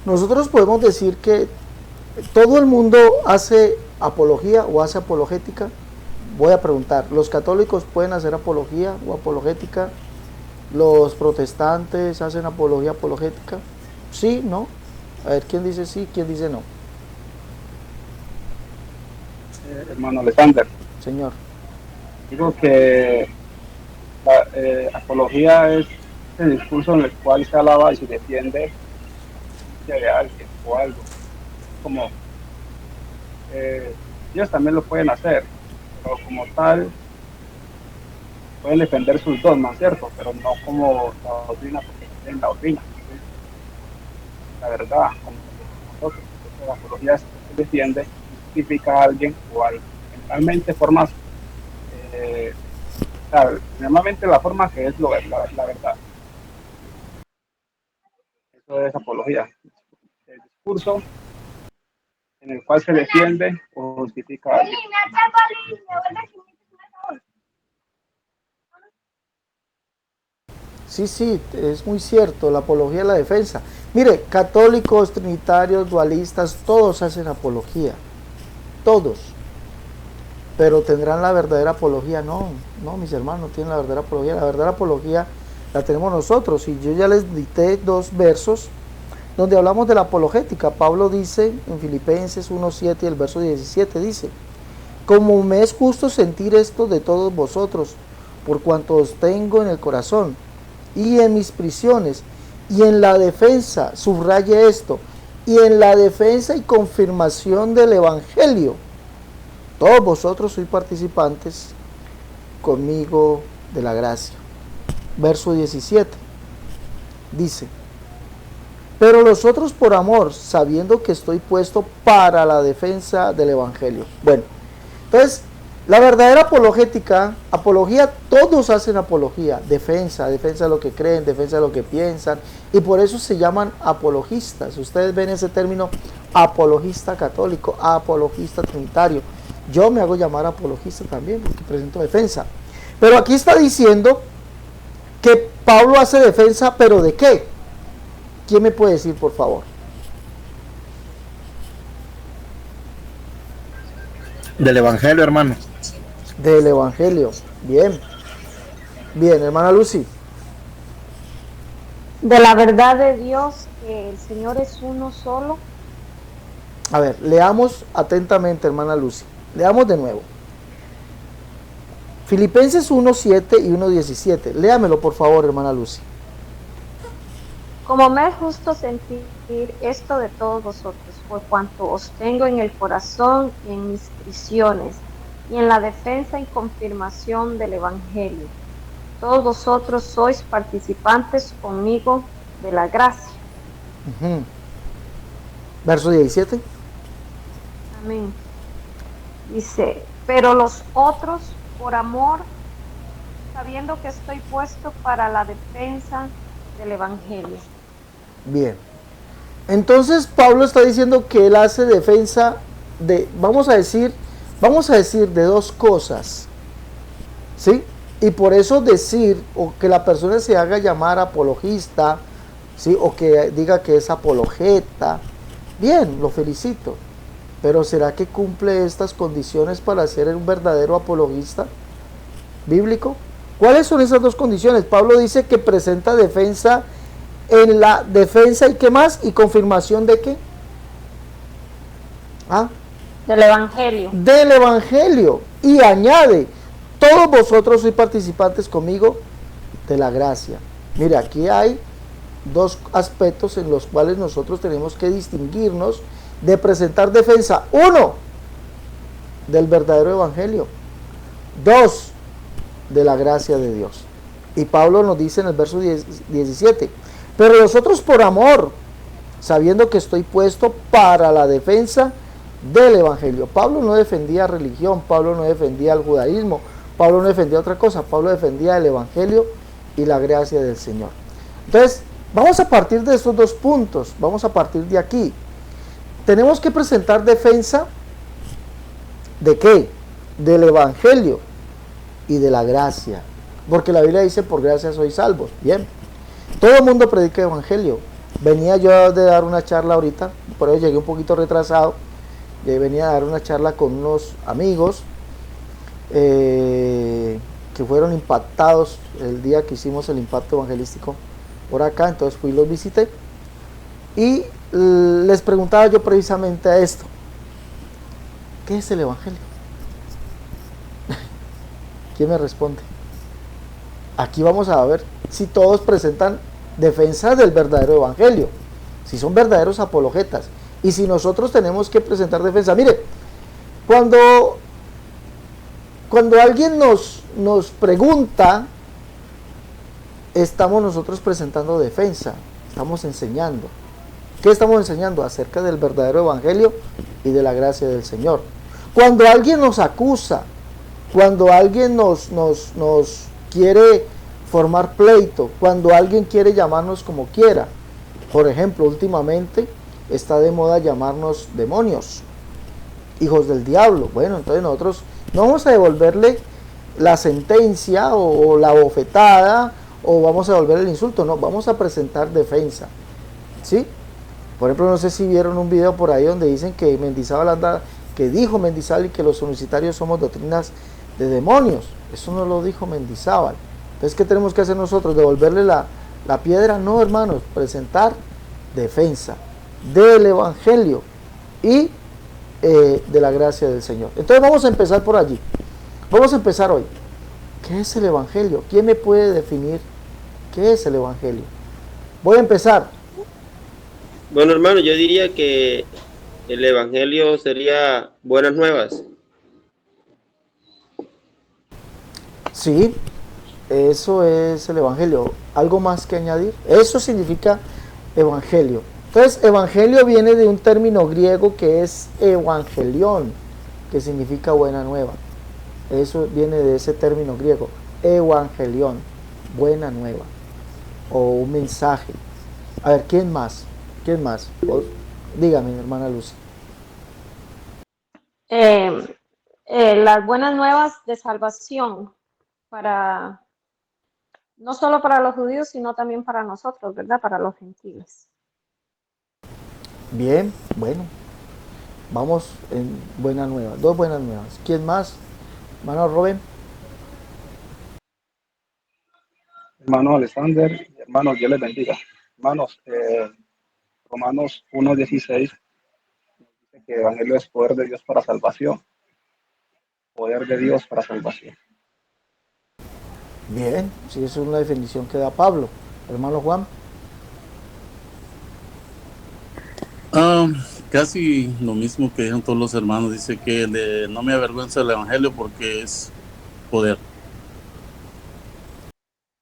nosotros podemos decir que todo el mundo hace apología o hace apologética. Voy a preguntar, ¿los católicos pueden hacer apología o apologética? ¿Los protestantes hacen apología apologética? ¿Sí? ¿No? A ver, ¿quién dice sí? ¿Quién dice no? Hermano Alexander, Señor. digo que la apología es el discurso en el cual se alaba y se defiende de alguien o algo. Como ellos también lo pueden hacer, pero como tal pueden defender sus dogmas, ¿cierto? Pero no como la doctrina, porque tienen la doctrina, la verdad, como nosotros. Entonces, la apología se defiende, justifica a alguien o algo. Generalmente formas, eh, normalmente la forma que es la verdad. Eso es apología. El discurso en el cual se defiende o justifica a alguien. Sí, sí, es muy cierto, la apología es la defensa. Mire, católicos, trinitarios, dualistas, todos hacen apología, todos. Pero tendrán la verdadera apología. No, no, mis hermanos, tienen la verdadera apología. La verdadera apología la tenemos nosotros. Y yo ya les dicté 2 versos donde hablamos de la apologética. Pablo dice en Filipenses 1:7 y el verso 17 dice: como me es justo sentir esto de todos vosotros, por cuanto os tengo en el corazón y en mis prisiones y en la defensa, subraye esto, y en la defensa y confirmación del Evangelio. Todos vosotros sois participantes conmigo de la gracia. Verso 17 dice: pero los otros por amor, sabiendo que estoy puesto para la defensa del Evangelio. Bueno, entonces, la verdadera apologética, apología, todos hacen apología, defensa de lo que creen, defensa de lo que piensan, y por eso se llaman apologistas. Ustedes ven ese término, apologista católico, apologista trinitario. Yo me hago llamar apologista también, porque presento defensa. Pero aquí está diciendo que Pablo hace defensa, ¿pero de qué? ¿Quién me puede decir, por favor? Del Evangelio, hermano. Del Evangelio. Bien. Bien, hermana Lucy. De la verdad de Dios, que el Señor es uno solo. A ver, leamos atentamente, hermana Lucy. Leamos de nuevo. Filipenses 1:7 y 1:17. Léamelo, por favor, hermana Lucy. Como me es justo sentir esto de todos vosotros, por cuanto os tengo en el corazón y en mis prisiones, y en la defensa y confirmación del Evangelio. Todos vosotros sois participantes conmigo de la gracia. Verso 17. Amén. Dice, pero los otros, por amor, sabiendo que estoy puesto para la defensa del Evangelio. Bien. Entonces Pablo está diciendo que él hace defensa de, vamos a decir de 2 cosas. ¿Sí? Y por eso decir, o que la persona se haga llamar apologista, ¿sí? O que diga que es apologeta, bien, lo felicito. Pero ¿será que cumple estas condiciones para ser un verdadero apologista bíblico? ¿Cuáles son esas 2 condiciones? Pablo dice que presenta defensa en la defensa y qué más, y confirmación de qué. Del Evangelio. Del Evangelio. Y añade, todos vosotros sois participantes conmigo de la gracia. Mire, aquí hay 2 aspectos en los cuales nosotros tenemos que distinguirnos de presentar defensa. 1, del verdadero Evangelio. 2, de la gracia de Dios. Y Pablo nos dice en el verso 17, pero los otros por amor, sabiendo que estoy puesto para la defensa del Evangelio. Pablo no defendía religión, Pablo no defendía el judaísmo, Pablo no defendía otra cosa, Pablo defendía el Evangelio y la gracia del Señor. Entonces, vamos a partir de estos 2 puntos, vamos a partir de aquí. Tenemos que presentar defensa ¿de qué? Del Evangelio y de la gracia, porque la Biblia dice por gracia sois salvos. Bien, todo el mundo predica el Evangelio, Venía yo de dar una charla ahorita, por eso llegué un poquito retrasado. Venía a dar una charla con unos amigos que fueron impactados el día que hicimos el impacto evangelístico por acá, entonces fui y los visité y les preguntaba yo precisamente a esto: ¿qué es el evangelio? ¿Quién me responde? Aquí vamos a ver si todos presentan defensas del verdadero evangelio, si son verdaderos apologetas, y si nosotros tenemos que presentar defensa. Mire, cuando alguien nos pregunta, estamos nosotros presentando defensa, estamos enseñando. ¿Qué estamos enseñando? Acerca del verdadero evangelio y de la gracia del Señor. Cuando alguien nos acusa, cuando alguien nos quiere formar pleito, cuando alguien quiere llamarnos como quiera, por ejemplo, últimamente está de moda llamarnos demonios, hijos del diablo. Bueno, entonces nosotros no vamos a devolverle la sentencia o la bofetada o vamos a devolver el insulto, no, vamos a presentar defensa, ¿sí? Por ejemplo, no sé si vieron un video por ahí donde dicen que Mendizábal anda, que dijo Mendizábal y que los universitarios somos doctrinas de demonios. Eso no lo dijo Mendizábal. Entonces, ¿qué tenemos que hacer nosotros? ¿Devolverle la piedra? No, hermanos, presentar defensa del evangelio y de la gracia del Señor. Entonces vamos a empezar por allí. Vamos a empezar hoy. ¿Qué es el evangelio? ¿Quién me puede definir qué es el evangelio? Voy a empezar. Bueno, hermano, yo diría que el evangelio sería buenas nuevas. Sí, eso es el evangelio. ¿Algo más que añadir? Eso significa evangelio. Entonces, evangelio viene de un término griego que es evangelión, que significa buena nueva. Eso viene de ese término griego, evangelión, buena nueva, o un mensaje. A ver, ¿quién más? ¿Quién más? Dígame, hermana Lucy. Las buenas nuevas de salvación no solo para los judíos, sino también para nosotros, ¿verdad? Para los gentiles. Bien, bueno, vamos en buenas nuevas, dos buenas nuevas. ¿Quién más? Hermano Robin. Hermano Alexander, hermanos, Dios les bendiga. Hermanos, Romanos 1:16 dice que el evangelio es poder de Dios para salvación. Poder de Dios para salvación. Bien, sí, esa es una definición que da Pablo. Hermano Juan. Casi lo mismo que dijeron todos los hermanos. Dice que no me avergüenza el evangelio porque es poder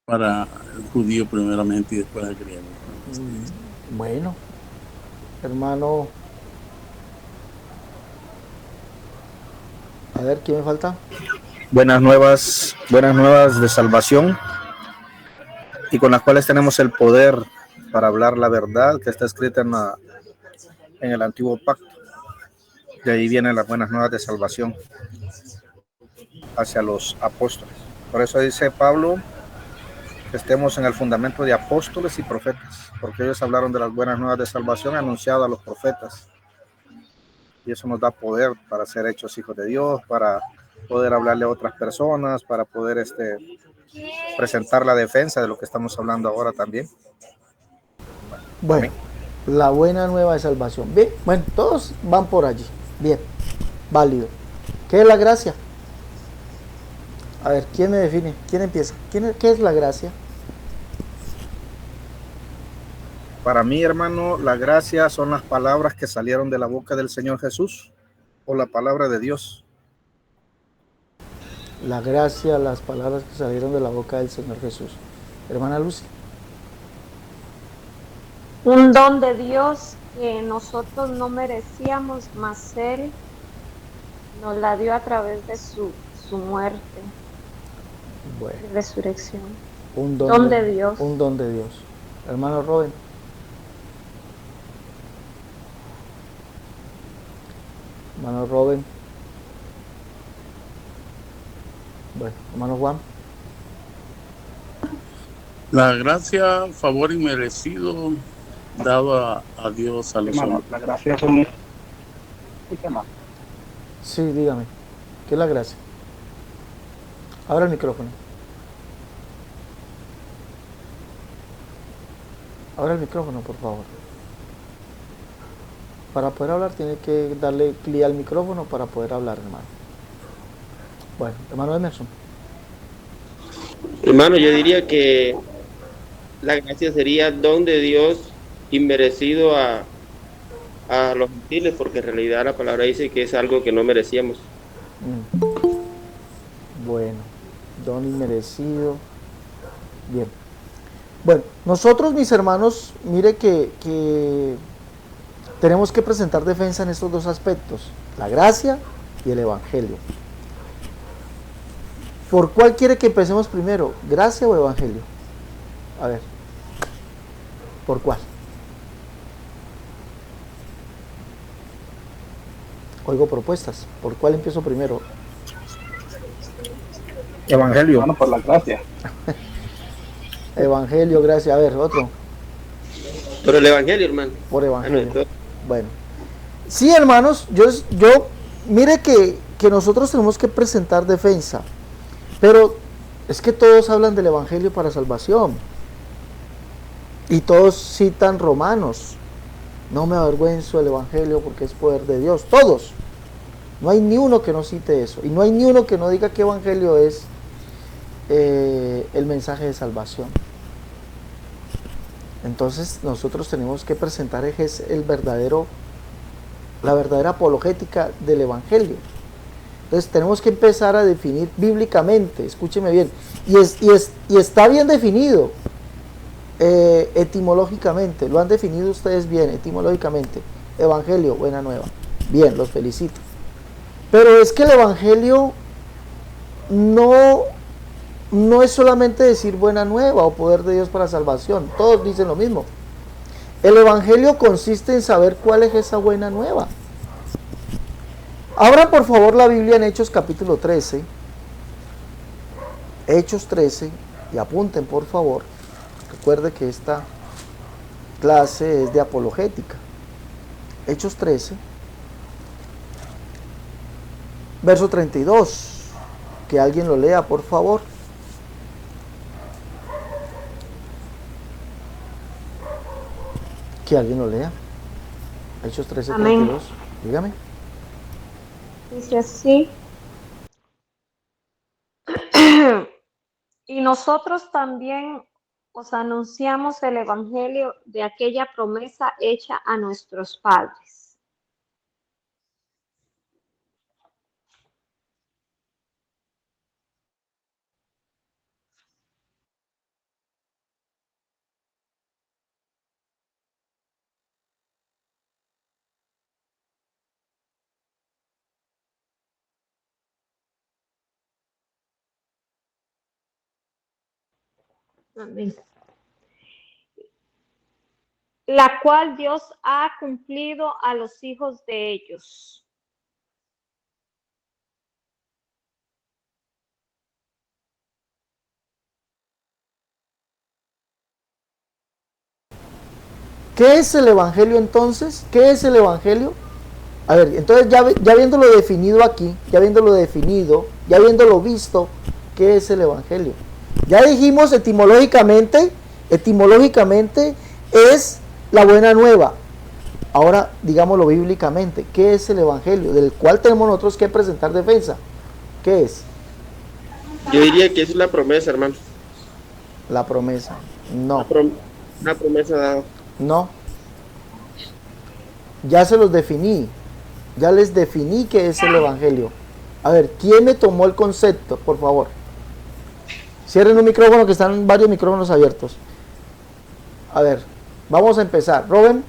para el judío primeramente y después al griego. Bueno, hermano, a ver, ¿quién me falta? Buenas nuevas de salvación, y con las cuales tenemos el poder para hablar la verdad que está escrita en el antiguo pacto. De ahí vienen las buenas nuevas de salvación hacia los apóstoles. Por eso dice Pablo que estemos en el fundamento de apóstoles y profetas, porque ellos hablaron de las buenas nuevas de salvación anunciadas a los profetas, y eso nos da poder para ser hechos hijos de Dios, para poder hablarle a otras personas, para poder presentar la defensa de lo que estamos hablando ahora también. Bueno, la buena nueva de salvación. Bien, bueno, todos van por allí. Bien, válido. ¿Qué es la gracia? A ver, ¿quién me define? ¿Quién empieza? ¿Qué es la gracia? Para mí, hermano, la gracia son las palabras que salieron de la boca del Señor Jesús, o la palabra de Dios. La gracia, las palabras que salieron de la boca del Señor Jesús. Hermana Lucy. Un don de Dios que nosotros no merecíamos, mas Él nos la dio a través de su muerte, Bueno, y resurrección. un Don de Dios. Un don de Dios. Hermano Robin. Hermano Robin. Bueno, hermano Juan. La gracia, favor inmerecido, dado a Dios a los Hermano, hombres. la gracia es un... Escucha, hermano. Sí, dígame. ¿Qué es la gracia? Abra el micrófono. Abra el micrófono, por favor. Para poder hablar tiene que darle clic al micrófono para poder hablar, hermano. Bueno, hermano Emerson. Hermano, yo diría que la gracia sería don de Dios inmerecido a los gentiles, porque en realidad la palabra dice que es algo que no merecíamos. Bueno, don inmerecido. Bien. Bueno, nosotros, mis hermanos, mire que tenemos que presentar defensa en estos dos aspectos, la gracia y el evangelio. ¿Por cuál quiere que empecemos primero? ¿Gracia o evangelio? A ver, ¿por cuál? Oigo propuestas. ¿Por cuál empiezo primero? Evangelio. Hermano, por la gracia. Evangelio, gracia. A ver, otro. Pero el evangelio, hermano. Por Ah, no, evangelio. entonces, Bueno. Sí, hermanos, yo mire que nosotros tenemos que presentar defensa. Pero es que todos hablan del evangelio para salvación. Y todos citan Romanos. No me avergüenzo del evangelio porque es poder de Dios. Todos. No hay ni uno que no cite eso. Y no hay ni uno que no diga que evangelio es el mensaje de salvación. Entonces nosotros tenemos que presentar la verdadera apologética del evangelio. Entonces tenemos que empezar a definir bíblicamente, escúcheme bien, y está bien definido etimológicamente, lo han definido ustedes bien etimológicamente, evangelio, buena nueva, bien, los felicito. Pero es que el evangelio no es solamente decir buena nueva o poder de Dios para salvación, todos dicen lo mismo. El evangelio consiste en saber cuál es esa buena nueva. Abran por favor la Biblia en Hechos capítulo 13. Hechos 13, y apunten por favor. Recuerde que esta clase es de apologética. Hechos 13, verso 32. Que alguien lo lea, por favor. Que alguien lo lea. Hechos 13, Amén. 32. Dígame. Dice así. Y nosotros también os anunciamos el evangelio de aquella promesa hecha a nuestros padres. Amén. La cual Dios ha cumplido a los hijos de ellos. ¿Qué es el evangelio entonces? ¿Qué es el evangelio? A ver, entonces ya viéndolo definido aquí, ya viéndolo definido, ya viéndolo visto, ¿qué es el evangelio? Ya dijimos etimológicamente es la buena nueva. Ahora digámoslo bíblicamente, ¿qué es el evangelio? Del cual tenemos nosotros que presentar defensa. ¿Qué es? yo diría que es la promesa, hermano. La promesa. No, Una promesa dada. no. Ya se los definí. Ya les definí qué es el evangelio. A ver, ¿quién me tomó el concepto? Por favor. Cierren un micrófono, que están varios micrófonos abiertos. A ver, vamos a empezar. Robin,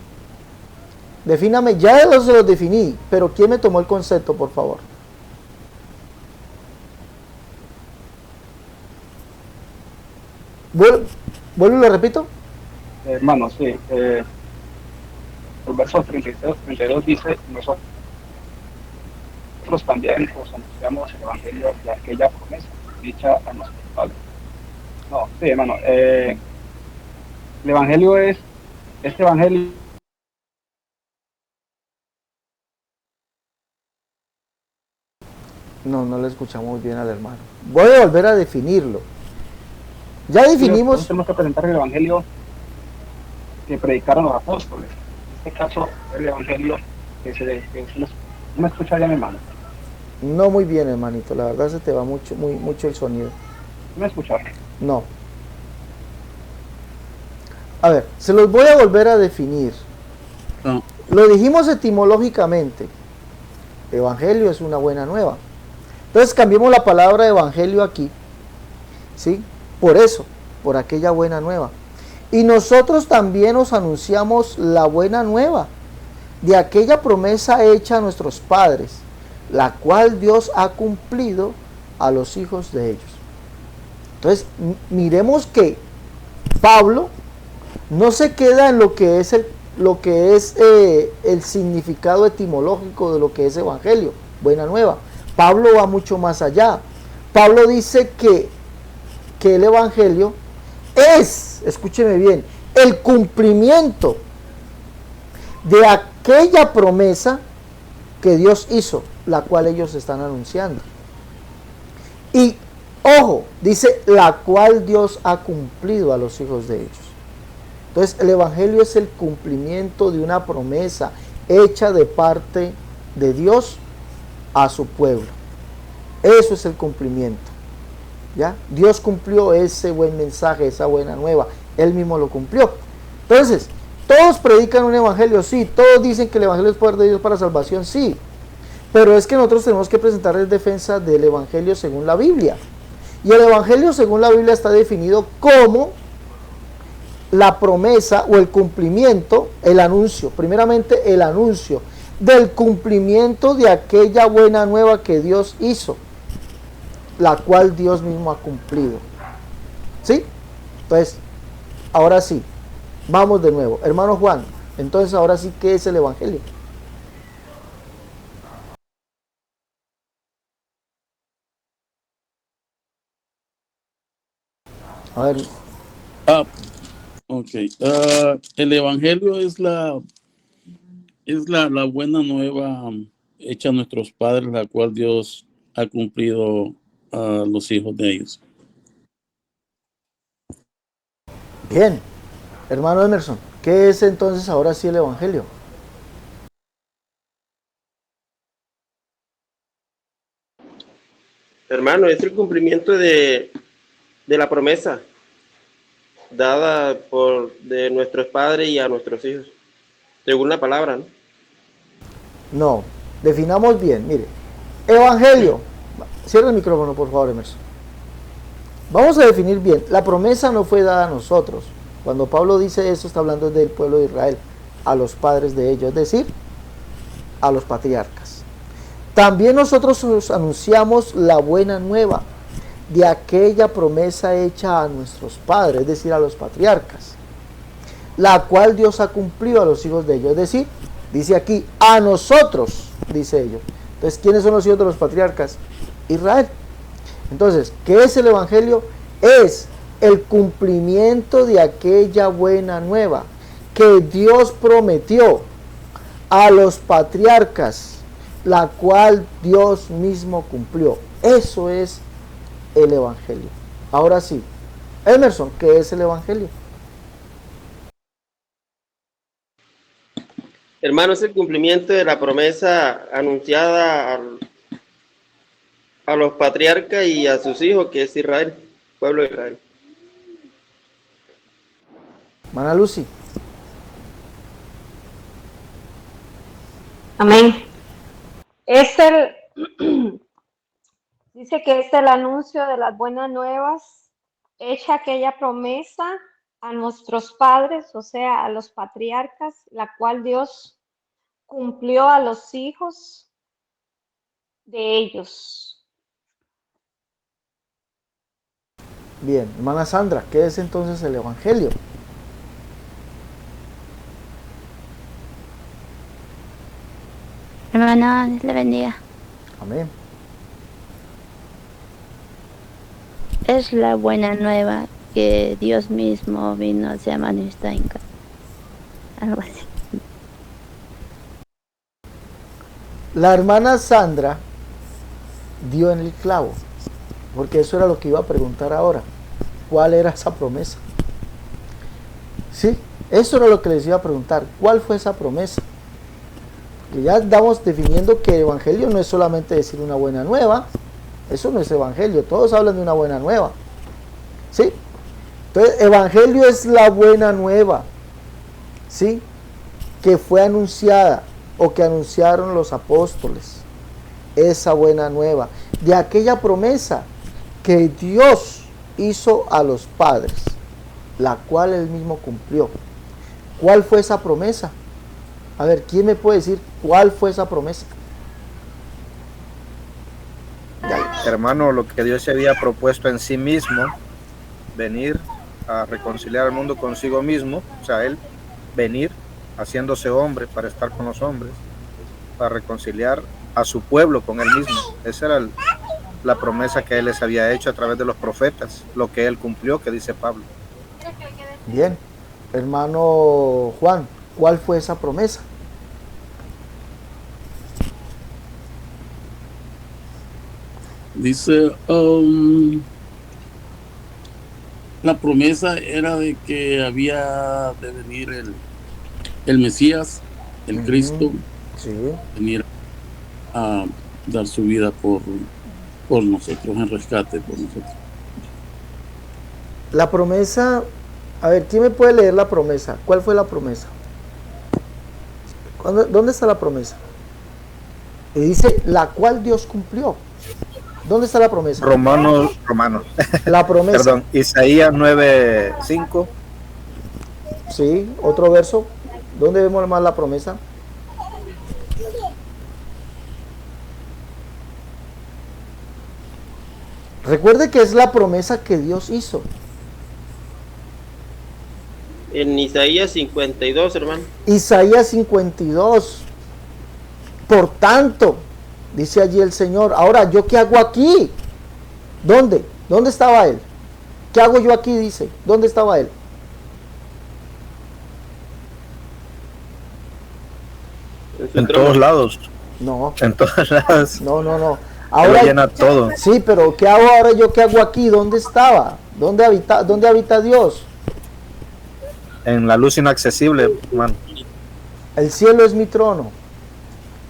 defíname, ya se los definí, pero ¿quién me tomó el concepto, por favor? ¿Vuelvo y lo repito? Hermano, sí. El verso 32 dice, nosotros también os anunciamos el evangelio de aquella promesa dicha a nuestros padres. No, sí, hermano. El evangelio es este evangelio No le escuchamos bien al hermano. Voy a volver a definirlo. Ya definimos. nosotros tenemos que presentar el evangelio que predicaron los apóstoles. En este caso, el evangelio ¿no me escucha ya, mi hermano? No muy bien, hermanito. La verdad se te va mucho el sonido. ¿No me escucha? No. A ver, se los voy a volver a definir. No. Lo dijimos etimológicamente. Evangelio es una buena nueva. Entonces cambiemos la palabra evangelio aquí, ¿sí? Por eso, por aquella buena nueva. Y nosotros también os anunciamos la buena nueva de aquella promesa hecha a nuestros padres, la cual Dios ha cumplido a los hijos de ellos. Entonces, miremos que Pablo no se queda en lo que es el significado etimológico de lo que es evangelio, buena nueva. Pablo va mucho más allá. Pablo dice que el evangelio es, escúcheme bien, el cumplimiento de aquella promesa que Dios hizo, la cual ellos están anunciando. Y ojo, dice la cual Dios ha cumplido a los hijos de ellos. Entonces el evangelio es el cumplimiento de una promesa hecha de parte de Dios a su pueblo. Eso es el cumplimiento. ¿Ya? Dios cumplió ese buen mensaje, esa buena nueva. Él mismo lo cumplió. Entonces, todos predican un evangelio, sí. Todos dicen que el evangelio es poder de Dios para salvación, sí. Pero es que nosotros tenemos que presentarles defensa del evangelio según la Biblia. Y el evangelio según la Biblia está definido como la promesa o el cumplimiento, el anuncio, primeramente el anuncio del cumplimiento de aquella buena nueva que Dios hizo, la cual Dios mismo ha cumplido. ¿Sí? Entonces, ahora sí, vamos de nuevo. Hermano Juan, entonces ahora sí, ¿qué es el evangelio? A ver. Ok. El evangelio es la buena nueva hecha a nuestros padres, la cual Dios ha cumplido a los hijos de ellos. Bien, hermano Emerson, ¿qué es entonces ahora sí el evangelio? Hermano, es el cumplimiento de la promesa dada de nuestros padres y a nuestros hijos, según la palabra, ¿no? No, definamos bien, mire, evangelio, cierra el micrófono por favor, Emerson. Vamos a definir bien, la promesa no fue dada a nosotros. Cuando Pablo dice eso, está hablando del pueblo de Israel, a los padres de ellos, es decir, a los patriarcas. También nosotros os anunciamos la buena nueva de aquella promesa hecha a nuestros padres, es decir, a los patriarcas, la cual Dios ha cumplido a los hijos de ellos, es decir, dice aquí, a nosotros, dice ellos. Entonces, ¿quiénes son los hijos de los patriarcas? Israel. Entonces, ¿qué es el evangelio? Es el cumplimiento de aquella buena nueva que Dios prometió a los patriarcas, la cual Dios mismo cumplió. Eso es el evangelio. Ahora sí, Emerson, ¿qué es el evangelio? Hermano, es el cumplimiento de la promesa anunciada a los patriarcas y a sus hijos, que es Israel, pueblo de Israel. Mana Lucy. Amén. Dice que es el anuncio de las buenas nuevas, hecha aquella promesa a nuestros padres, o sea, a los patriarcas, la cual Dios cumplió a los hijos de ellos. Bien, hermana Sandra, ¿qué es entonces el evangelio? Hermano, Dios le bendiga. Amén. Es la buena nueva que Dios mismo vino a manifestar en casa. La hermana Sandra dio en el clavo, porque eso era lo que iba a preguntar ahora. ¿Cuál era esa promesa? Sí, eso era lo que les iba a preguntar. ¿Cuál fue esa promesa? Que ya estamos definiendo que el evangelio no es solamente decir una buena nueva. Eso no es evangelio. Todos hablan de una buena nueva. ¿Sí? Entonces, evangelio es la buena nueva. ¿Sí? Que fue anunciada o que anunciaron los apóstoles. Esa buena nueva. De aquella promesa que Dios hizo a los padres, la cual él mismo cumplió. ¿Cuál fue esa promesa? A ver, ¿quién me puede decir cuál fue esa promesa? Hermano, lo que Dios se había propuesto en sí mismo, venir a reconciliar al mundo consigo mismo, o sea, él venir haciéndose hombre para estar con los hombres, para reconciliar a su pueblo con él mismo. Esa era la promesa que él les había hecho a través de los profetas, lo que él cumplió, que dice Pablo. Bien, hermano Juan, ¿cuál fue esa promesa? Dice, la promesa era de que había de venir el Mesías, el Cristo, Sí. venir a dar su vida por nosotros, en rescate por nosotros. La promesa, a ver, ¿quién me puede leer la promesa? ¿Cuál fue la promesa? ¿Dónde está la promesa? Y dice, la cual Dios cumplió. ¿Dónde está la promesa? Romanos. La promesa. Perdón, Isaías 9:5. Sí, otro verso. ¿Dónde vemos más la promesa? Recuerde que es la promesa que Dios hizo. En Isaías 52, hermano. Isaías 52. Por tanto, dice allí el Señor, ahora, ¿yo qué hago aquí? ¿Dónde? ¿Dónde estaba Él? ¿Qué hago yo aquí? Dice. ¿Dónde estaba Él? En todos lados. No. En todos lados. No. Ahora llena todo. Sí, pero ¿qué hago ahora yo? ¿Qué hago aquí? ¿Dónde estaba? ¿Dónde habita Dios? En la luz inaccesible, hermano. El cielo es mi trono,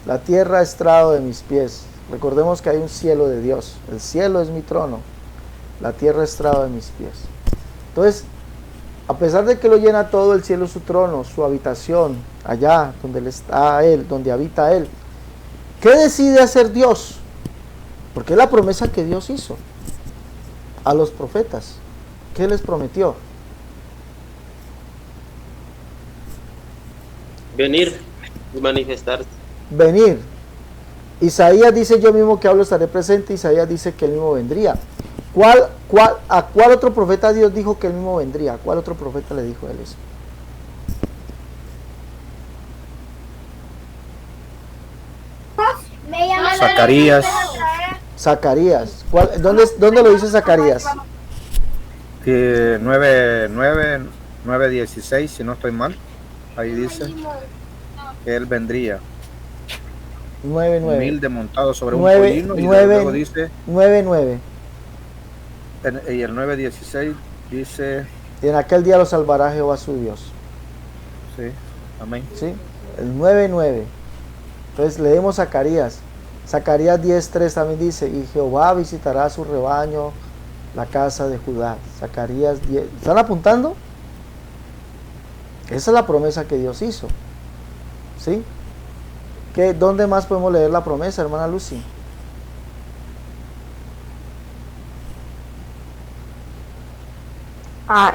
la tierra estrado de mis pies. Recordemos que hay un cielo de Dios. El cielo es mi trono, la tierra estrado de mis pies. Entonces, a pesar de que lo llena todo, el cielo es su trono, su habitación, allá donde está Él, donde habita Él. ¿Qué decide hacer Dios? Porque es la promesa que Dios hizo a los profetas. ¿Qué les prometió? Venir y manifestarse. Venir. Isaías dice, yo mismo que hablo estaré presente. Isaías dice que él mismo vendría. ¿A cuál otro profeta Dios dijo que él mismo vendría? ¿A cuál otro profeta le dijo a él eso? Zacarías. ¿Dónde lo dice Zacarías? 9:16, si no estoy mal. Ahí dice que él vendría 9:9. humilde, montado sobre un pollino, y luego dice 9:9. Y el 9:16 dice, y en aquel día lo salvará Jehová su Dios. Sí, amén. ¿Sí? El 9:9. Entonces leemos Zacarías. Zacarías 10:3 también dice, y Jehová visitará su rebaño, la casa de Judá. Zacarías 10. ¿Están apuntando? Esa es la promesa que Dios hizo. ¿Sí? ¿Dónde más podemos leer la promesa, hermana Lucy?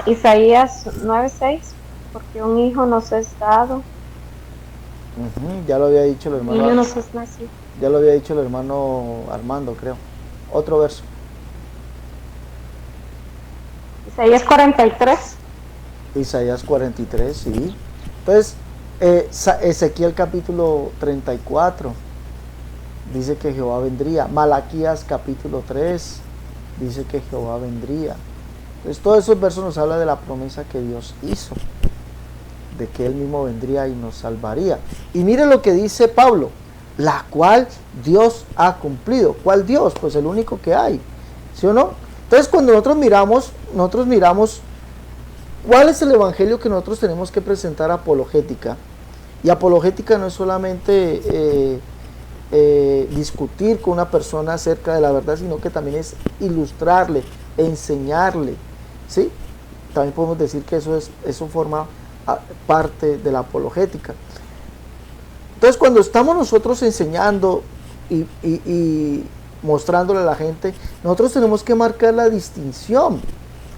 Isaías 9:6, porque un hijo nos es dado. Ya lo había dicho el hermano. Niño nos es nacido. Ya lo había dicho el hermano Armando, creo. Otro verso. Isaías 43. Isaías 43, sí. Entonces, Ezequiel capítulo 34 dice que Jehová vendría. Malaquías capítulo 3 dice que Jehová vendría. Entonces, todos esos versos nos hablan de la promesa que Dios hizo, de que Él mismo vendría y nos salvaría. Y mire lo que dice Pablo: la cual Dios ha cumplido. ¿Cuál Dios? Pues el único que hay, ¿sí o no? Entonces cuando nosotros miramos cuál es el evangelio que nosotros tenemos que presentar apologética. Y apologética no es solamente discutir con una persona acerca de la verdad, sino que también es ilustrarle, enseñarle, ¿sí? También podemos decir que eso forma parte de la apologética. Entonces cuando estamos nosotros enseñando y mostrándole a la gente, nosotros tenemos que marcar la distinción,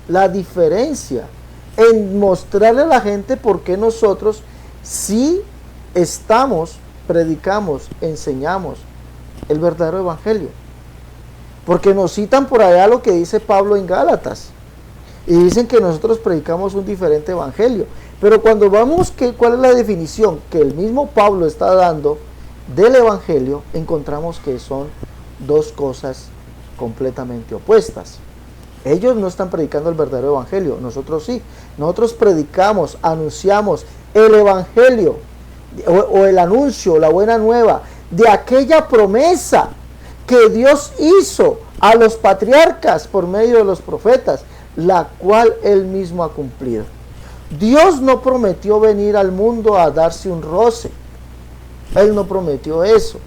la diferencia, en mostrarle a la gente por qué nosotros sí predicamos, enseñamos el verdadero evangelio. Porque nos citan por allá lo que dice Pablo en Gálatas, y dicen que nosotros predicamos un diferente evangelio. Pero cuando vamos, ¿cuál es la definición que el mismo Pablo está dando del evangelio? Encontramos que son dos cosas completamente opuestas. Ellos no están predicando el verdadero evangelio, nosotros sí. Nosotros predicamos, anunciamos el evangelio o el anuncio, la buena nueva de aquella promesa que Dios hizo a los patriarcas por medio de los profetas, la cual Él mismo ha cumplido. Dios no prometió venir al mundo a darse un roce. Él no prometió eso.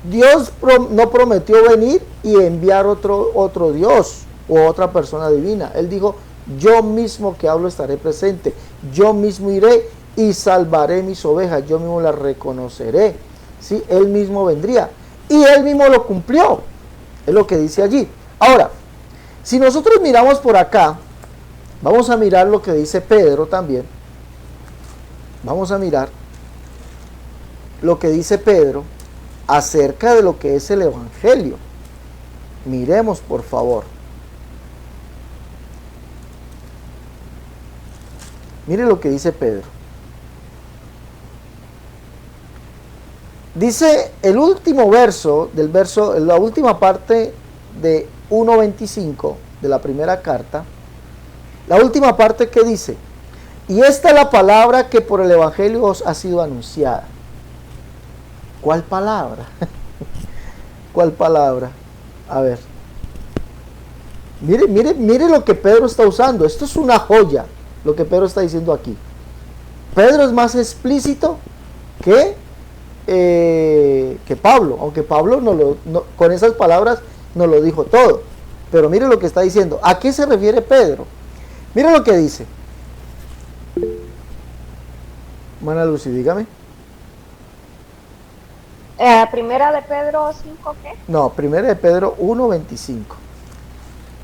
Dios no prometió venir y enviar otro Dios o otra persona divina. Él dijo, yo mismo que hablo estaré presente, yo mismo iré y salvaré mis ovejas, yo mismo las reconoceré. ¿Sí? Él mismo vendría y Él mismo lo cumplió, es lo que dice allí. Ahora, si nosotros miramos por acá, vamos a mirar lo que dice Pedro también. Vamos a mirar lo que dice Pedro acerca de lo que es el evangelio. Miremos, por favor. Mire lo que dice Pedro. Dice el último verso la última parte de 1:25 de la primera carta. La última parte que dice, y esta es la palabra que por el evangelio os ha sido anunciada. ¿Cuál palabra? ¿Cuál palabra? A ver. Mire lo que Pedro está usando. Esto es una joya, lo que Pedro está diciendo aquí. Pedro es más explícito que Pablo, aunque Pablo con esas palabras nos lo dijo todo. Pero mire lo que está diciendo. ¿A qué se refiere Pedro? Mire lo que dice. Mana Lucy, dígame. Primera de Pedro 5, ¿qué? No, primera de Pedro 1:25.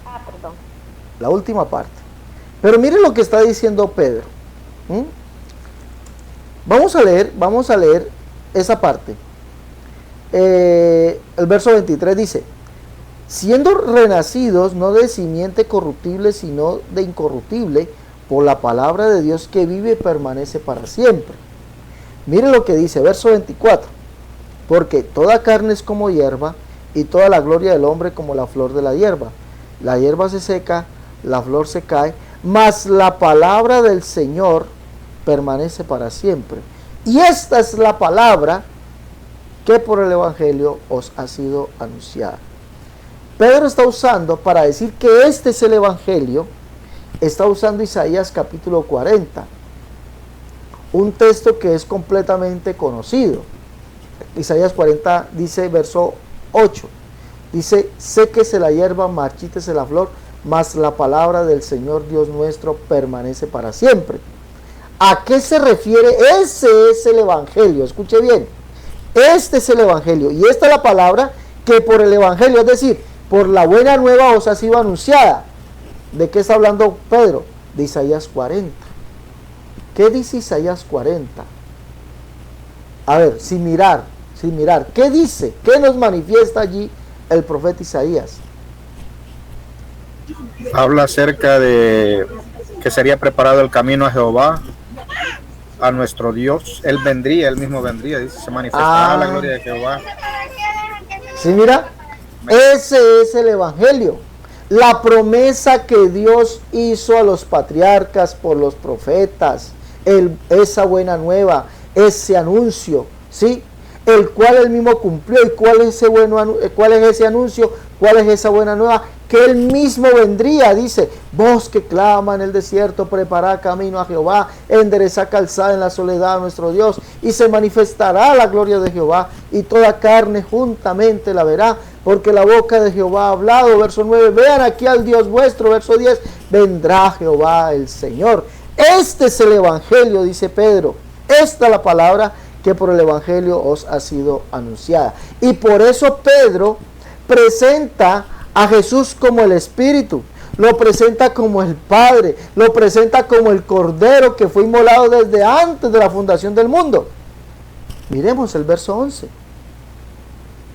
Ah, perdón. La última parte. Pero mire lo que está diciendo Pedro. Vamos a leer esa parte. El verso 23 dice, siendo renacidos no de simiente corruptible, sino de incorruptible, por la palabra de Dios que vive y permanece para siempre. Mire lo que dice, verso 24. Porque toda carne es como hierba, y toda la gloria del hombre como la flor de la hierba. La hierba se seca, la flor se cae, mas la palabra del Señor permanece para siempre. Y esta es la palabra que por el evangelio os ha sido anunciada. Pedro está usando, para decir que este es el evangelio, está usando Isaías capítulo 40, un texto que es completamente conocido. Isaías 40 dice, verso 8, dice, séquese la hierba, marchítese la flor, mas la palabra del Señor Dios nuestro permanece para siempre. ¿A qué se refiere? Ese es el evangelio, escuche bien, este es el evangelio, y esta es la palabra que por el evangelio, es decir, por la buena nueva os ha sido anunciada. ¿De qué está hablando Pedro? De Isaías 40. ¿Qué dice Isaías 40? A ver, sin mirar, ¿qué dice? ¿Qué nos manifiesta allí el profeta Isaías? Habla acerca de que sería preparado el camino a Jehová, a nuestro Dios. Él mismo vendría, dice, se manifestará la gloria de Jehová. Sí, mira, ese es el evangelio. La promesa que Dios hizo a los patriarcas por los profetas, esa buena nueva, ese anuncio, ¿sí? el cual él mismo cumplió. ¿Y cuál es ese anuncio? ¿Cuál es esa buena nueva? Que él mismo vendría, dice, voz que clama en el desierto, preparad camino a Jehová, enderezad calzada en la soledad a nuestro Dios, y se manifestará la gloria de Jehová, y toda carne juntamente la verá, porque la boca de Jehová ha hablado. Verso 9, vean aquí al Dios vuestro. Verso 10, vendrá Jehová el Señor. Este es el evangelio, dice Pedro. Esta es la palabra que por el evangelio os ha sido anunciada. Y por eso Pedro presenta a Jesús como el Espíritu, lo presenta como el Padre, lo presenta como el Cordero que fue inmolado desde antes de la fundación del mundo. Miremos el verso 11.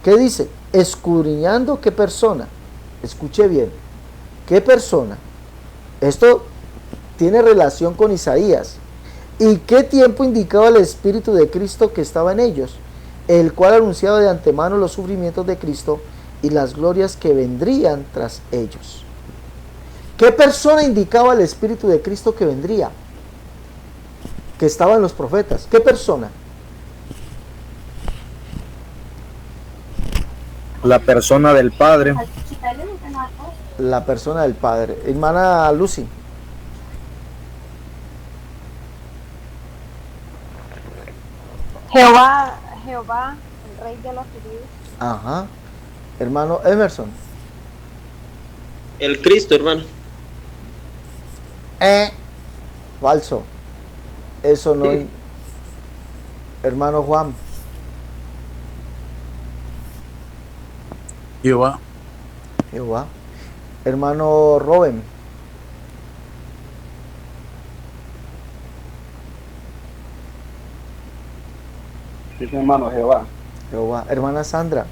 ¿Qué dice? Escudriñando qué persona. Escuche bien. ¿Qué persona? Esto tiene relación con Isaías. ¿Y qué tiempo indicaba el Espíritu de Cristo que estaba en ellos? El cual anunciaba de antemano los sufrimientos de Cristo y las glorias que vendrían tras ellos. ¿Qué persona indicaba el Espíritu de Cristo que vendría? Que estaba en los profetas. ¿Qué persona? La persona del Padre. La persona del Padre. Hermana Lucy. Jehová, el rey de los judíos. Ajá. Hermano Emerson. El Cristo, hermano. Falso. Eso no. Sí. Hermano Juan. Jehová. Jehová. Hermano Robin. Sí, hermano, Jehová. Jehová. Hermana Sandra.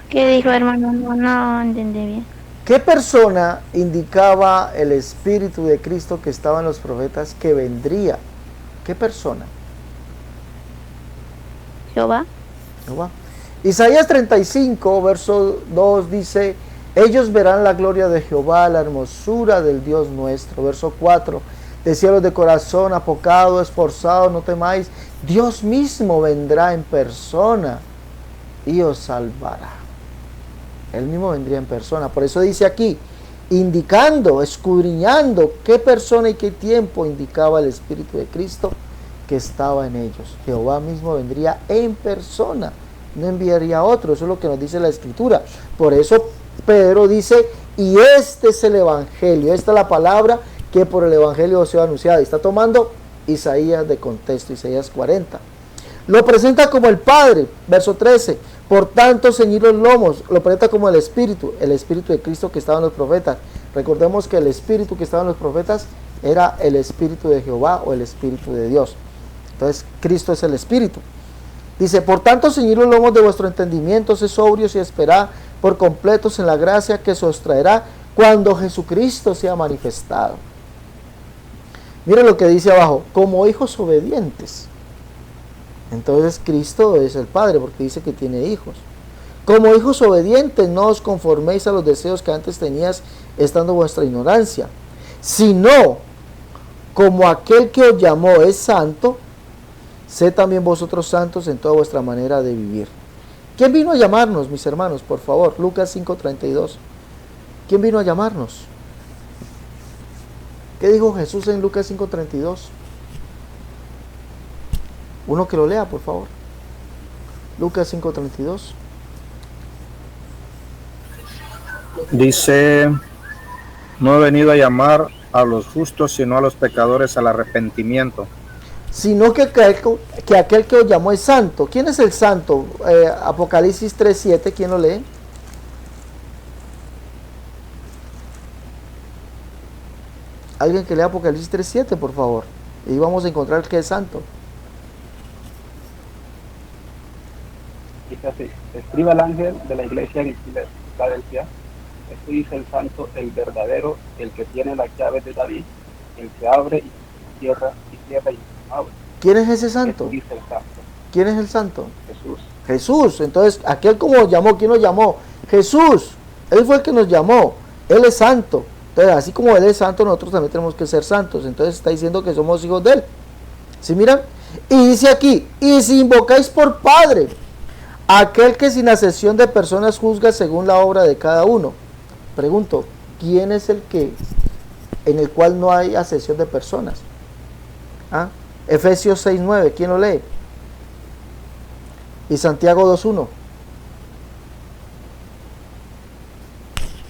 ¿Qué dijo, hermano? No entendí bien. ¿Qué persona indicaba el Espíritu de Cristo que estaba en los profetas que vendría? ¿Qué persona? Jehová. Jehová. Isaías 35, verso 2 dice, ellos verán la gloria de Jehová, la hermosura del Dios nuestro. Verso 4, de cielos de corazón, apocado, esforzado, no temáis, Dios mismo vendrá en persona y os salvará. Él mismo vendría en persona. Por eso dice aquí, indicando, escudriñando qué persona y qué tiempo indicaba el Espíritu de Cristo que estaba en ellos. Jehová mismo vendría en persona, no enviaría a otro. Eso es lo que nos dice la Escritura. Por eso Pedro dice, y este es el Evangelio, esta es la palabra que por el Evangelio os ha anunciado. Y está tomando Isaías de contexto, Isaías 40. Lo presenta como el Padre, verso 13. Por tanto, ceñid los lomos. Lo presenta como el Espíritu de Cristo que estaba en los profetas. Recordemos que el Espíritu que estaba en los profetas era el Espíritu de Jehová o el Espíritu de Dios. Entonces, Cristo es el Espíritu. Dice, por tanto, ceñid los lomos de vuestro entendimiento, sed sobrios y esperad por completos en la gracia que se os traerá cuando Jesucristo sea manifestado. Miren lo que dice abajo, como hijos obedientes. Entonces Cristo es el Padre porque dice que tiene hijos. Como hijos obedientes, no os conforméis a los deseos que antes tenías estando vuestra ignorancia, sino como aquel que os llamó es santo, sed también vosotros santos en toda vuestra manera de vivir. ¿Quién vino a llamarnos, mis hermanos? Por favor, Lucas 5:32. ¿Quién vino a llamarnos? ¿Qué dijo Jesús en Lucas 5:32? Uno que lo lea, por favor. Lucas 5:32. Dice, no he venido a llamar a los justos, sino a los pecadores al arrepentimiento. Sino que aquel que os llamó es santo. ¿Quién es el santo? Apocalipsis 3:7, ¿quién lo lee? Alguien que lea Apocalipsis 3:7, por favor. Y vamos a encontrar que es santo. Dice así, escriba el ángel de la iglesia en Filadelfia, esto dice el santo, el verdadero, el que tiene las llaves de David, el que abre y cierra y no abre. ¿Quién es ese santo? Esto dice el santo. ¿Quién es el santo? Jesús. Jesús. Entonces, aquel como nos llamó, ¿quién nos llamó? Jesús. Él fue el que nos llamó. Él es santo. Entonces, así como Él es santo, nosotros también tenemos que ser santos. Entonces está diciendo que somos hijos de Él. ¿Sí miran? Y dice aquí, y si invocáis por Padre, aquel que sin asesión de personas juzga según la obra de cada uno. Pregunto, ¿quién es el que en el cual no hay asesión de personas? ¿Ah? Efesios 6:9, ¿quién lo lee? Y Santiago 2:1.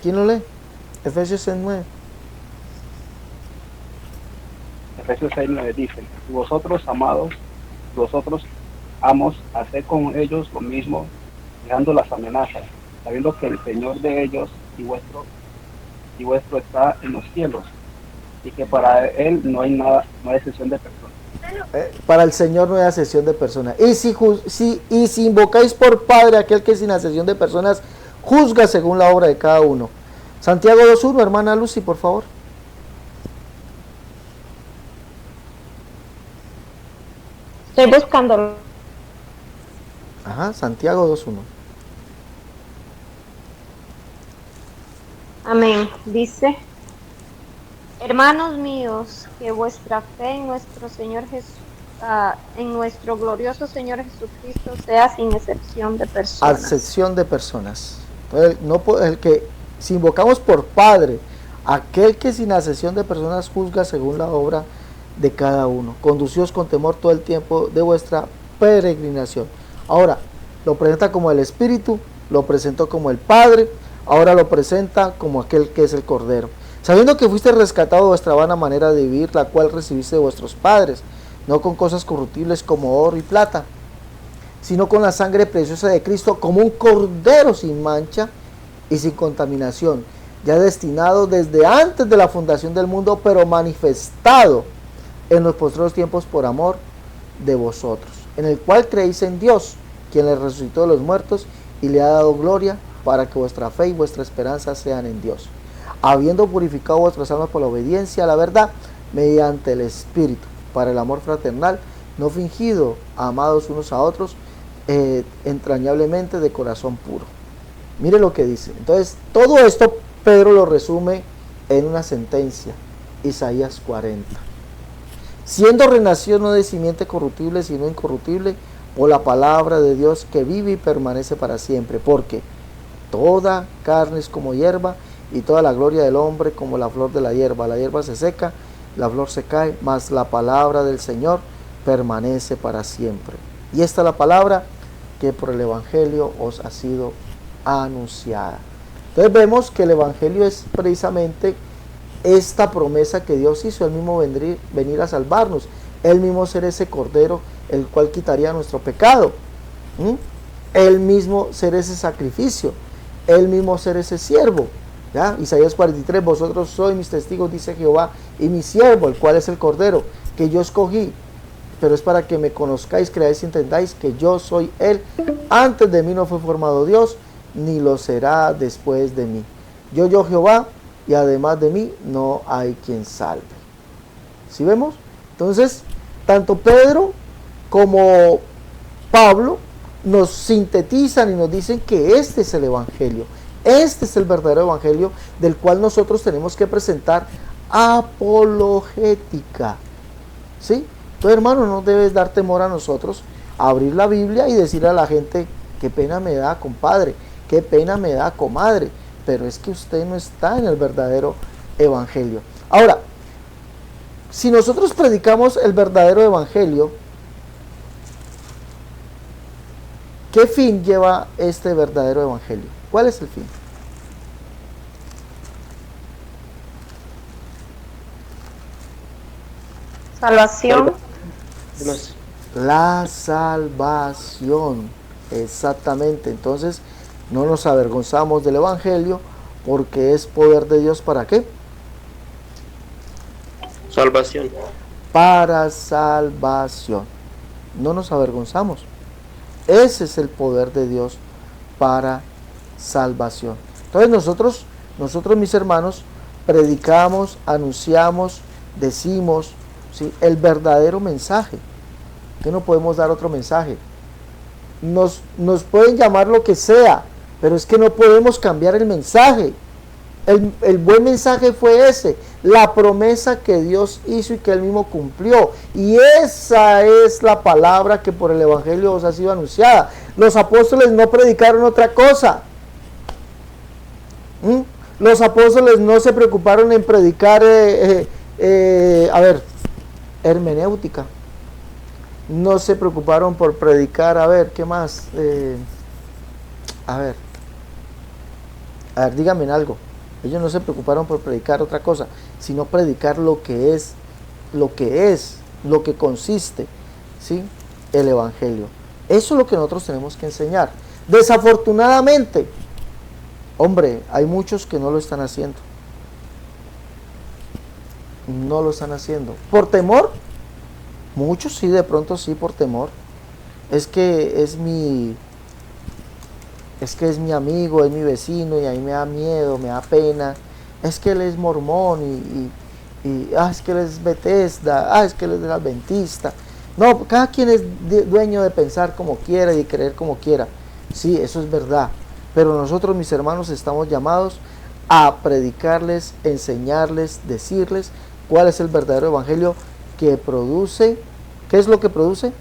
¿Quién lo lee? Efesios 6:9. Efesios 6:9 dice, y vosotros, amados, vosotros, amos, haced con ellos lo mismo, dejando las amenazas, sabiendo que el Señor de ellos y vuestro está en los cielos, y que para Él no hay nada, no hay excepción de personas. Para el Señor no hay asesión de personas. Y si invocáis por Padre aquel que sin asesión de personas juzga según la obra de cada uno. Santiago 2:1, hermana Lucy, por favor. Estoy buscando. Ajá, Santiago 2:1. Amén. Dice, hermanos míos, que vuestra fe en nuestro Señor Jesús, en nuestro glorioso Señor Jesucristo sea sin excepción de personas. Excepción de personas. Entonces, el que, si invocamos por Padre, aquel que sin asesión de personas juzga según la obra de cada uno. Conducíos con temor todo el tiempo de vuestra peregrinación. Ahora, lo presenta como el Espíritu, lo presentó como el Padre, ahora lo presenta como aquel que es el Cordero. Sabiendo que fuiste rescatado de vuestra vana manera de vivir, la cual recibiste de vuestros padres, no con cosas corruptibles como oro y plata, sino con la sangre preciosa de Cristo, como un cordero sin mancha y sin contaminación, ya destinado desde antes de la fundación del mundo, pero manifestado en los postreros tiempos por amor de vosotros, en el cual creéis en Dios, quien le resucitó de los muertos y le ha dado gloria, para que vuestra fe y vuestra esperanza sean en Dios, habiendo purificado vuestras almas por la obediencia a la verdad, mediante el Espíritu, para el amor fraternal, no fingido, amados unos a otros, entrañablemente de corazón puro. Mire lo que dice. Entonces, todo esto Pedro lo resume en una sentencia, Isaías 40. Siendo renacido no de simiente corruptible, sino incorruptible, por la palabra de Dios que vive y permanece para siempre, porque toda carne es como hierba, y toda la gloria del hombre como la flor de la hierba se seca, la flor se cae, mas la palabra del Señor permanece para siempre. Y esta es la palabra que por el Evangelio os ha sido anunciada. Entonces vemos que el Evangelio es precisamente esta promesa que Dios hizo, Él mismo venir a salvarnos, Él mismo ser ese Cordero, el cual quitaría nuestro pecado, Él mismo ser ese sacrificio, Él mismo ser ese siervo. ¿Ya? Isaías 43, vosotros sois mis testigos, dice Jehová, y mi siervo, el cual es el Cordero, que yo escogí, pero es para que me conozcáis, creáis y entendáis que yo soy Él. Antes de mí no fue formado Dios, ni lo será después de mí. Yo Jehová, y además de mí no hay quien salve. ¿Sí vemos? Entonces, tanto Pedro como Pablo nos sintetizan y nos dicen que este es el Evangelio. Este es el verdadero Evangelio, del cual nosotros tenemos que presentar apologética. ¿Sí? Entonces, hermano, no debes dar temor a nosotros abrir la Biblia y decirle a la gente, qué pena me da, compadre, qué pena me da, comadre, pero es que usted no está en el verdadero Evangelio. Ahora, si nosotros predicamos el verdadero Evangelio, ¿qué fin lleva este verdadero Evangelio? ¿Cuál es el fin? Salvación. La salvación, exactamente. Entonces, no nos avergonzamos del Evangelio, porque es poder de Dios. ¿Para qué? Salvación. Para salvación. No nos avergonzamos. Ese es el poder de Dios para salvación. Entonces nosotros mis hermanos, predicamos, anunciamos, decimos, ¿sí?, el verdadero mensaje. Que no podemos dar otro mensaje. Nos pueden llamar lo que sea, pero es que no podemos cambiar el mensaje. El buen mensaje fue ese, la promesa que Dios hizo y que Él mismo cumplió. Y esa es la palabra que por el Evangelio os ha sido anunciada. Los apóstoles no predicaron otra cosa. Los apóstoles no se preocuparon en predicar, hermenéutica. No se preocuparon por predicar, ¿qué más? Díganme algo. Ellos no se preocuparon por predicar otra cosa, sino predicar lo que consiste, ¿sí? El Evangelio. Eso es lo que nosotros tenemos que enseñar. Desafortunadamente, hombre, hay muchos que no lo están haciendo. No lo están haciendo. ¿Por temor? Muchos sí, de pronto sí, por temor. Es que es mi amigo, es mi vecino y a mí me da miedo, me da pena. Es que él es mormón es que él es Bethesda, es que él es adventista. No, cada quien es dueño de pensar como quiera y de creer como quiera. Sí, eso es verdad. Pero nosotros, mis hermanos, estamos llamados a predicarles, enseñarles, decirles cuál es el verdadero evangelio que produce. ¿Qué es lo que produce?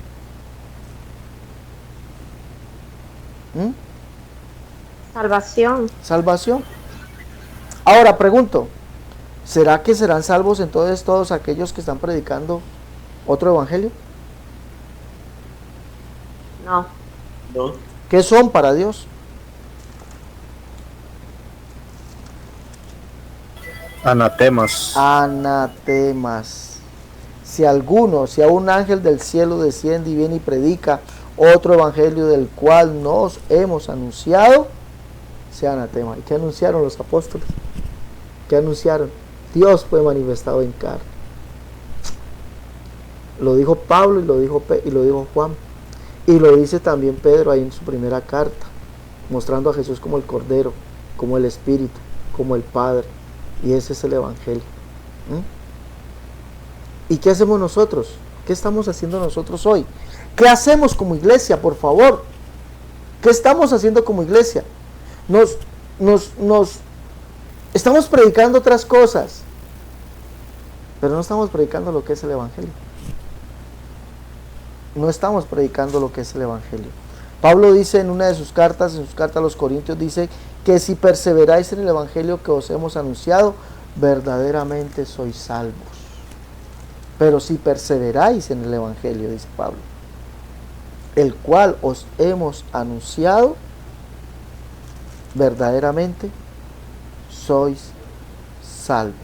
Salvación. Ahora pregunto, ¿será que serán salvos entonces todos aquellos que están predicando otro evangelio? No. ¿Qué son para Dios? Anatemas. Si a un ángel del cielo desciende y viene y predica otro evangelio del cual nos hemos anunciado, sea anatema. ¿Y qué anunciaron los apóstoles? ¿Qué anunciaron? Dios fue manifestado en carne. Lo dijo Pablo y lo dijo Juan. Y lo dice también Pedro ahí en su primera carta, mostrando a Jesús como el Cordero, como el Espíritu, como el Padre. Y ese es el evangelio. ¿Y qué hacemos nosotros? ¿Qué estamos haciendo nosotros hoy? ¿Qué hacemos como iglesia, por favor? ¿Qué estamos haciendo como iglesia? Estamos predicando otras cosas, pero no estamos predicando lo que es el evangelio. No estamos predicando lo que es el evangelio. Pablo dice en una de sus cartas, en su carta a los Corintios, dice que si perseveráis en el evangelio que os hemos anunciado, verdaderamente sois salvos. Pero si perseveráis en el evangelio, dice Pablo, el cual os hemos anunciado, verdaderamente sois salvos.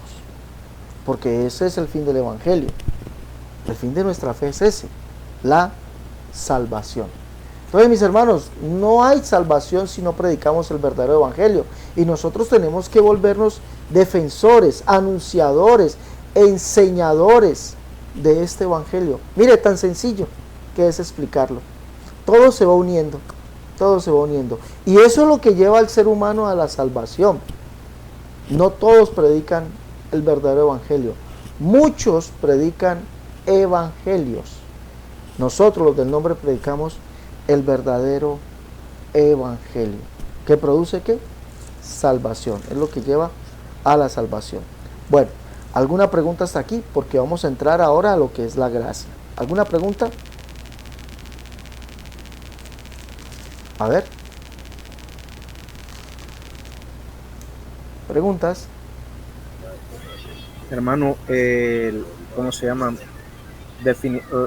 Porque ese es el fin del evangelio. El fin de nuestra fe es ese, la salvación. Entonces, mis hermanos, no hay salvación si no predicamos el verdadero evangelio. Y nosotros tenemos que volvernos defensores, anunciadores, enseñadores de este evangelio. Mire, tan sencillo que es explicarlo. Todo se va uniendo. Y eso es lo que lleva al ser humano a la salvación. No todos predican el verdadero evangelio. Muchos predican evangelios. Nosotros, los del nombre, predicamos el verdadero evangelio. ¿Que produce qué? Salvación. Es lo que lleva a la salvación. Bueno, ¿alguna pregunta hasta aquí? Porque vamos a entrar ahora a lo que es la gracia. ¿Alguna pregunta? A ver. ¿Preguntas? Hermano, ¿cómo se llama?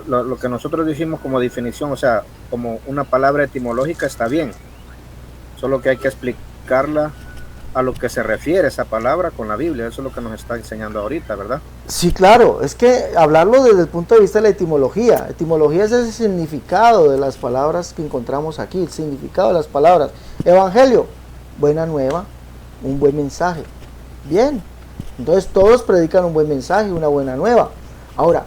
Lo que nosotros decimos como definición, o sea, como una palabra etimológica está bien. Solo que hay que explicarla a lo que se refiere esa palabra con la Biblia. Eso es lo que nos está enseñando ahorita, ¿verdad? Sí, claro. Es que hablarlo desde el punto de vista de la etimología. Etimología es el significado de las palabras que encontramos aquí. El significado de las palabras. Evangelio, buena nueva, un buen mensaje. Bien. Entonces todos predican un buen mensaje, una buena nueva. Ahora,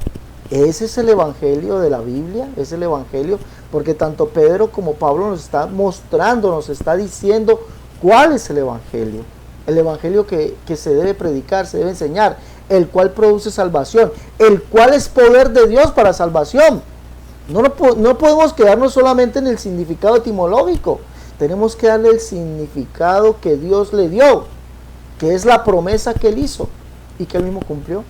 ese es el evangelio de la Biblia, es el evangelio, porque tanto Pedro como Pablo nos está mostrando, nos está diciendo cuál es el evangelio que se debe predicar, se debe enseñar, el cual produce salvación, el cual es poder de Dios para salvación. No podemos quedarnos solamente en el significado etimológico, tenemos que darle el significado que Dios le dio. que es la promesa que Él hizo y que Él mismo cumplió.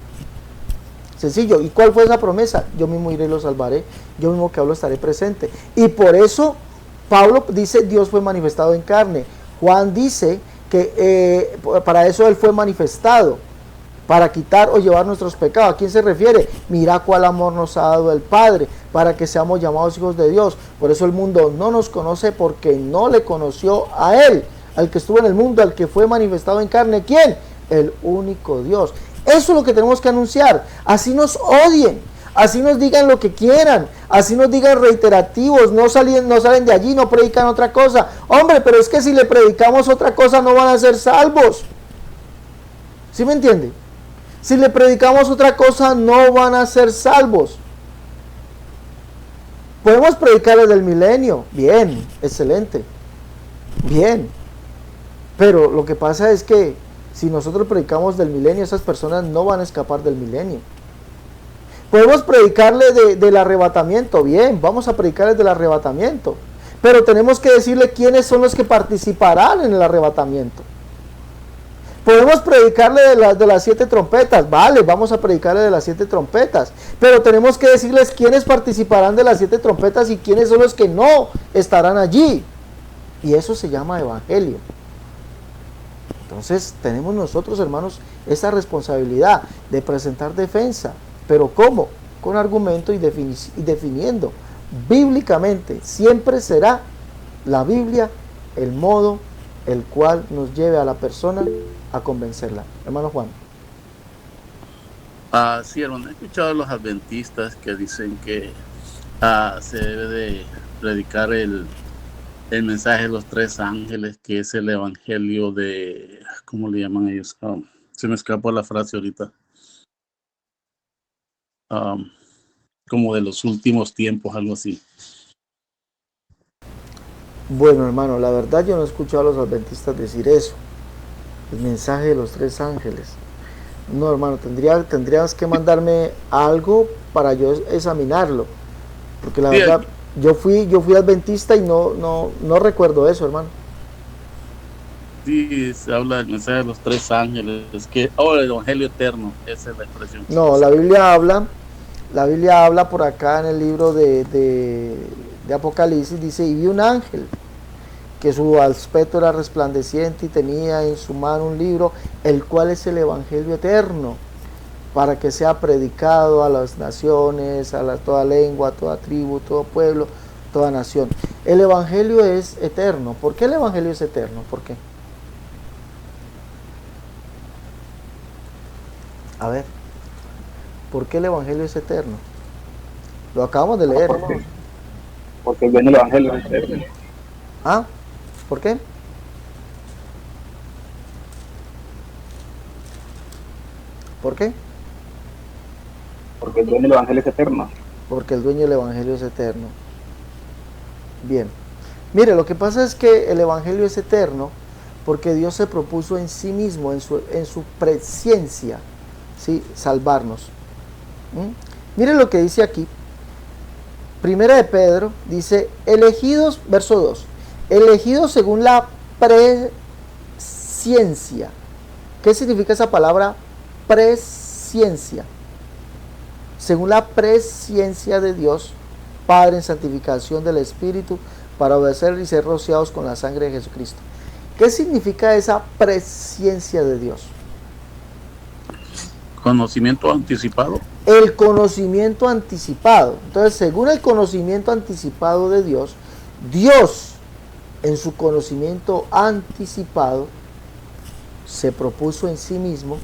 Sencillo. ¿Y cuál fue esa promesa? Yo mismo iré y lo salvaré, yo mismo que hablo estaré presente. Y por eso Pablo dice, Dios fue manifestado en carne. Juan dice que para eso Él fue manifestado, para quitar o llevar nuestros pecados. ¿A quién se refiere? Mira cuál amor nos ha dado el Padre, para que seamos llamados hijos de Dios. Por eso el mundo no nos conoce, porque no le conoció a Él, al que estuvo en el mundo, al que fue manifestado en carne. ¿Quién? El único Dios. Eso es lo que tenemos que anunciar. Así nos odien, así nos digan lo que quieran, así nos digan reiterativos, no salen de allí, no predican otra cosa. Hombre, pero es que si le predicamos otra cosa no van a ser salvos. ¿Sí me entiende? Si le predicamos otra cosa no van a ser salvos. Podemos predicarles del milenio, bien, excelente, bien. Pero lo que pasa es que si nosotros predicamos del milenio, esas personas no van a escapar del milenio. Podemos predicarle del arrebatamiento, bien, vamos a predicarles del arrebatamiento. Pero tenemos que decirle quiénes son los que participarán en el arrebatamiento. Podemos predicarle de las 7 trompetas, vale, vamos a predicarle de las 7 trompetas. Pero tenemos que decirles quiénes participarán de las 7 trompetas y quiénes son los que no estarán allí. Y eso se llama evangelio. Entonces tenemos nosotros, hermanos, esa responsabilidad de presentar defensa. ¿Pero cómo? Con argumento y definiendo bíblicamente. Siempre será la Biblia el modo el cual nos lleve a la persona a convencerla. Hermano Juan. Sí, hermano, he escuchado a los adventistas que dicen que se debe de predicar el mensaje de los 3 ángeles, que es el evangelio de, ¿cómo le llaman ellos? Se me escapó la frase ahorita. Como de los últimos tiempos, algo así. Bueno, hermano, la verdad yo no he escuchado a los adventistas decir eso. El mensaje de los 3 ángeles. No, hermano, tendrías que mandarme algo para yo examinarlo. Porque la verdad, yo fui adventista y no recuerdo eso, hermano. Sí, se habla del mensaje de los 3 ángeles. Es que, el evangelio eterno, esa es la expresión. No, la Biblia habla por acá en el libro de Apocalipsis, dice, y vi un ángel que su aspecto era resplandeciente y tenía en su mano un libro, el cual es el evangelio eterno, para que sea predicado a las naciones, toda lengua, toda tribu, todo pueblo, toda nación. El evangelio es eterno. ¿Por qué el evangelio es eterno? ¿Por qué? A ver, ¿por qué el evangelio es eterno? Lo acabamos de leer. Porque el dueño del evangelio es eterno. ¿Ah? ¿Por qué? ¿Por qué? Porque el dueño del evangelio es eterno. Porque el dueño del evangelio es eterno. Bien. Mire, lo que pasa es que el evangelio es eterno porque Dios se propuso en sí mismo, en su presciencia, ¿sí?, salvarnos. Mire lo que dice aquí. Primera de Pedro dice, elegidos, verso 2, elegidos según la presciencia. ¿Qué significa esa palabra presciencia? Según la presciencia de Dios, Padre, en santificación del Espíritu, para obedecer y ser rociados con la sangre de Jesucristo. ¿Qué significa esa presciencia de Dios? Conocimiento anticipado. El conocimiento anticipado. Entonces, según el conocimiento anticipado de Dios, Dios, en su conocimiento anticipado, se propuso en sí mismo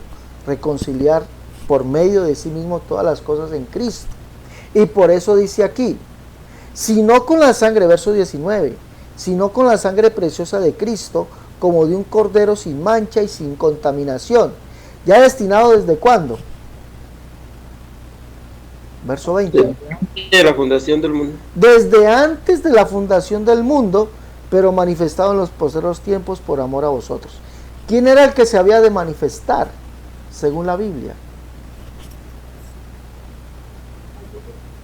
reconciliar por medio de sí mismo todas las cosas en Cristo. Y por eso dice aquí, si no con la sangre, verso 19, sino con la sangre preciosa de Cristo, como de un cordero sin mancha y sin contaminación, ya destinado desde cuándo. Verso 20. De la fundación del mundo. Desde antes de la fundación del mundo, pero manifestado en los posteriores tiempos por amor a vosotros. ¿Quién era el que se había de manifestar, según la Biblia?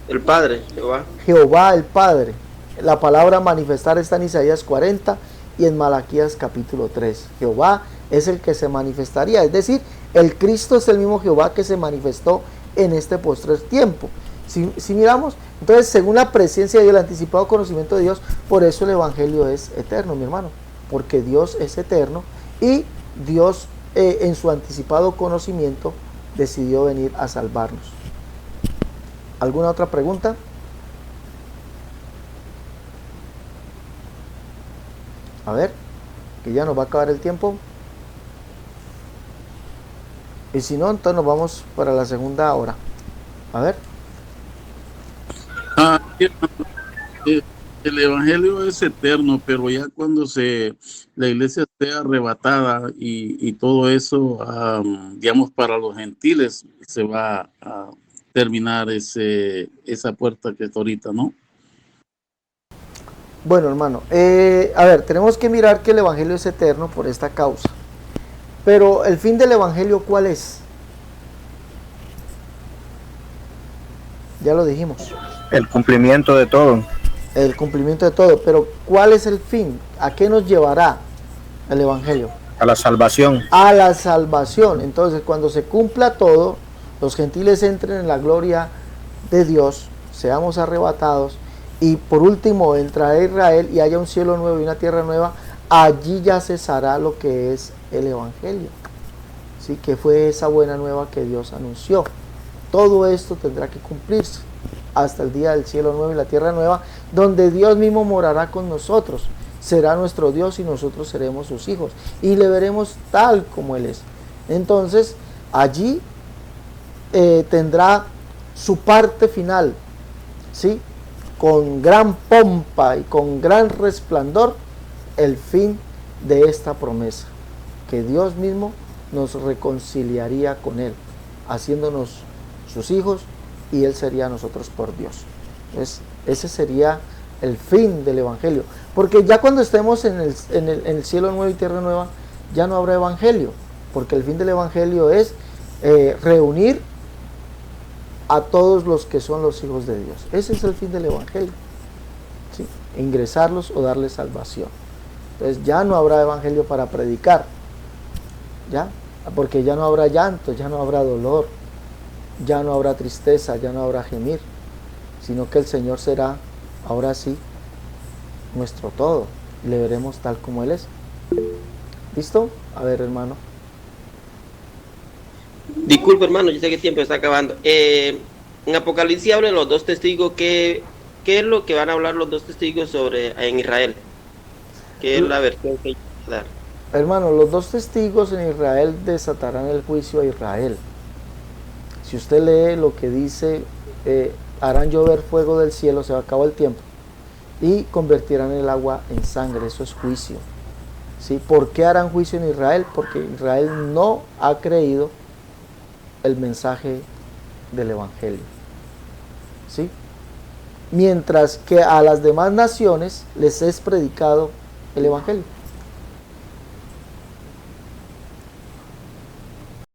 El Padre, Jehová. Jehová el Padre. La palabra manifestar está en Isaías 40 y en Malaquías capítulo 3. Jehová es el que se manifestaría. Es decir, el Cristo es el mismo Jehová que se manifestó en este postrer tiempo. Si miramos, entonces, según la presencia y el anticipado conocimiento de Dios, por eso el Evangelio es eterno, mi hermano, porque Dios es eterno y Dios en su anticipado conocimiento decidió venir a salvarnos. ¿Alguna otra pregunta? A ver, que ya nos va a acabar el tiempo. Y si no, entonces nos vamos para la segunda hora. A ver. El evangelio es eterno, pero ya cuando la iglesia esté arrebatada y todo eso, digamos, para los gentiles, se va a terminar esa puerta que está ahorita, ¿no? Bueno, hermano, a ver, tenemos que mirar que el evangelio es eterno por esta causa. Pero el fin del evangelio, ¿cuál es? Ya lo dijimos. El cumplimiento de todo. El cumplimiento de todo, pero ¿cuál es el fin? ¿A qué nos llevará el evangelio? A la salvación. A la salvación. Entonces, cuando se cumpla todo, los gentiles entren en la gloria de Dios, seamos arrebatados, y por último entrará Israel y haya un cielo nuevo y una tierra nueva, allí ya cesará lo que es el evangelio. ¿Sí? Que fue esa buena nueva que Dios anunció. Todo esto tendrá que cumplirse hasta el día del cielo nuevo y la tierra nueva, donde Dios mismo morará con nosotros, será nuestro Dios y nosotros seremos sus hijos, y le veremos tal como Él es. Entonces, allí tendrá su parte final, ¿sí? Con gran pompa y con gran resplandor, el fin de esta promesa, que Dios mismo nos reconciliaría con Él, haciéndonos sus hijos, y Él sería nosotros por Dios. Entonces, ese sería el fin del evangelio, porque ya cuando estemos en el cielo nuevo y tierra nueva, ya no habrá evangelio, porque el fin del evangelio es reunir a todos los que son los hijos de Dios. Ese es el fin del evangelio, ¿sí? Ingresarlos o darles salvación. Entonces ya no habrá evangelio para predicar, ya, porque ya no habrá llanto, ya no habrá dolor, ya no habrá tristeza, ya no habrá gemir, sino que el Señor será, ahora sí, nuestro todo, y le veremos tal como Él es. ¿Listo? A ver, hermano. Disculpe, hermano, yo sé que el tiempo está acabando. En Apocalipsis hablan los dos testigos. ¿Qué es lo que van a hablar los dos testigos sobre en Israel? ¿Qué es la versión que hay que dar? Hermano, los dos testigos en Israel desatarán el juicio a Israel. Si usted lee lo que dice, harán llover fuego del cielo, se va a acabar el tiempo, y convertirán el agua en sangre. Eso es juicio, ¿sí? ¿Por qué harán juicio en Israel? Porque Israel no ha creído el mensaje del evangelio, ¿sí? Mientras que a las demás naciones les es predicado el evangelio.